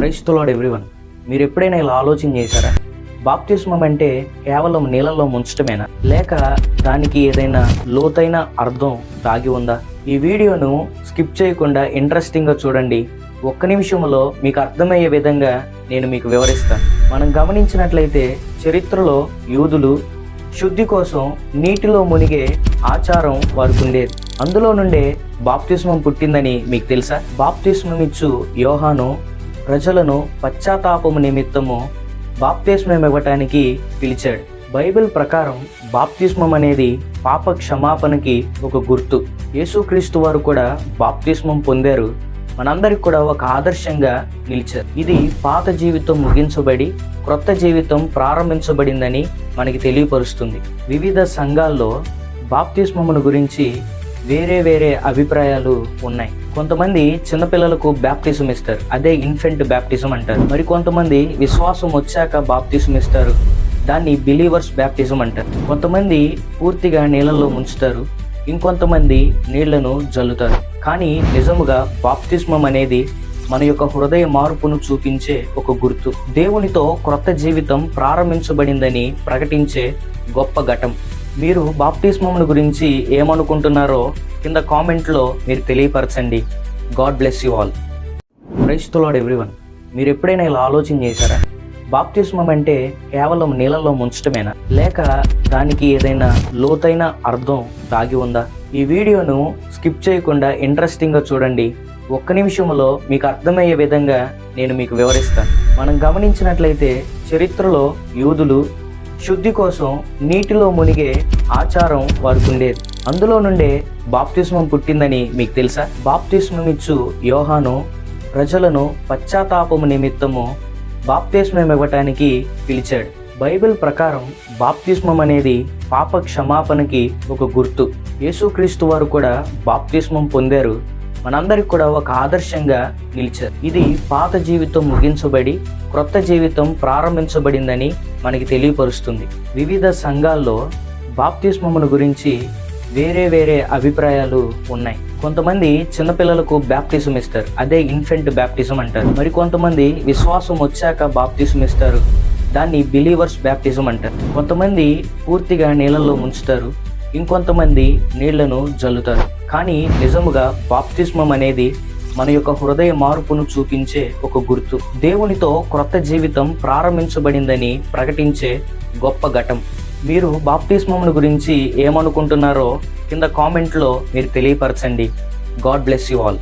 Praise the Lord everyone. మీరు ఎప్పుడైనా ఇలా ఆలోచన చేశారా? బాప్తిస్మం అంటే కేవలం నీళ్ళలో ముంచటమేనా, లేక దానికి ఏదైనా లోతైన అర్థం దాగి ఉందా? ఈ వీడియోను స్కిప్ చేయకుండా ఇంట్రెస్టింగ్గా చూడండి. ఒక్క నిమిషంలో మీకు అర్థమయ్యే విధంగా నేను మీకు వివరిస్తాను. మనం గమనించినట్లయితే చరిత్రలో యూదులు శుద్ధి కోసం నీటిలో మునిగే ఆచారం వారికి ఉండేది. అందులో నుండే బాప్తిస్మం పుట్టిందని మీకు తెలుసా? బాప్తిస్మం ఇచ్చు యోహాను ప్రజలను పశ్చాత్తాపము నిమిత్తము బాప్తిస్మం ఇవ్వటానికి పిలిచాడు. బైబిల్ ప్రకారం బాప్తిస్మం అనేది పాప క్షమాపణకి ఒక గుర్తు. యేసుక్రీస్తు వారు కూడా బాప్తిస్మం పొందారు, మనందరికి కూడా ఒక ఆదర్శంగా నిలిచారు. ఇది పాత జీవితం ముగించబడి క్రొత్త జీవితం ప్రారంభించబడిందని మనకి తెలియపరుస్తుంది. వివిధ సంఘాల్లో బాప్తిస్మమును గురించి వేరే అభిప్రాయాలు ఉన్నాయి. కొంతమంది చిన్నపిల్లలకు బాప్టిజం ఇస్తారు, అదే ఇన్ఫెంట్ బాప్టిజం అంటారు. మరి కొంతమంది విశ్వాసం వచ్చాక బాప్టిజం ఇస్తారు, దాన్ని బిలీవర్స్ బాప్టిజం అంటారు. కొంతమంది పూర్తిగా నీళ్ళలో ముంచుతారు, ఇంకొంతమంది నీళ్లను జల్లుతారు. కానీ నిజముగా బాప్తిస్మం అనేది మన యొక్క హృదయ మార్పును చూపించే ఒక గుర్తు. దేవునితో క్రొత్త జీవితం ప్రారంభించబడిందని ప్రకటించే గొప్ప ఘట్టం. మీరు బాప్తిస్మం గురించి ఏమనుకుంటున్నారో కింద కామెంట్లో మీరు తెలియపరచండి. God bless you all. Praise the Lord everyone. మీరు ఎప్పుడైనా ఇలా ఆలోచన చేశారా? బాప్తిస్మం అంటే కేవలం నీళ్ళలో ముంచటమేనా, లేక దానికి ఏదైనా లోతైన అర్థం దాగి ఉందా? ఈ వీడియోను స్కిప్ చేయకుండా ఇంట్రెస్టింగ్గా చూడండి. ఒక్క నిమిషంలో మీకు అర్థమయ్యే విధంగా నేను మీకు వివరిస్తాను. మనం గమనించినట్లయితే చరిత్రలో యూదులు శుద్ధి కోసం నీటిలో మునిగే ఆచారం వారికి ఉండేది. అందులో నుండే బాప్తిస్మం పుట్టిందని మీకు తెలుసా? బాప్తిస్మం ఇచ్చు యోహాను ప్రజలను పశ్చాత్తాపము నిమిత్తము బాప్తిస్మం ఇవ్వటానికి పిలిచాడు. బైబిల్ ప్రకారం బాప్తిస్మం అనేది పాప క్షమాపణకి ఒక గుర్తు. యేసుక్రీస్తు వారు కూడా బాప్తిస్మం పొందారు, మనందరికి కూడా ఒక ఆదర్శంగా నిలిచారు. ఇది పాత జీవితం ముగించబడి క్రొత్త జీవితం ప్రారంభించబడిందని మనకి తెలియపరుస్తుంది. వివిధ సంఘాల్లో బాప్తిస్మమును గురించి వేరే అభిప్రాయాలు ఉన్నాయి. కొంతమంది చిన్నపిల్లలకు బాప్టిజం ఇస్తారు, అదే ఇన్ఫెంట్ బాప్టిజం అంటారు. మరి కొంతమంది విశ్వాసం వచ్చాక బాప్టిజం ఇస్తారు, దాన్ని బిలీవర్స్ బాప్టిజం అంటారు. కొంతమంది పూర్తిగా నీళ్ళలో ముంచుతారు, ఇంకొంతమంది నీళ్లను జల్లుతారు. కానీ నిజముగా బాప్తిస్మం అనేది మన యొక్క హృదయ మార్పును చూపించే ఒక గుర్తు. దేవునితో క్రొత్త జీవితం ప్రారంభించబడిందని ప్రకటించే గొప్ప ఘట్టం. మీరు బాప్తిస్మం గురించి ఏమనుకుంటున్నారో కింద కామెంట్లో మీరు తెలియపరచండి. God bless you all.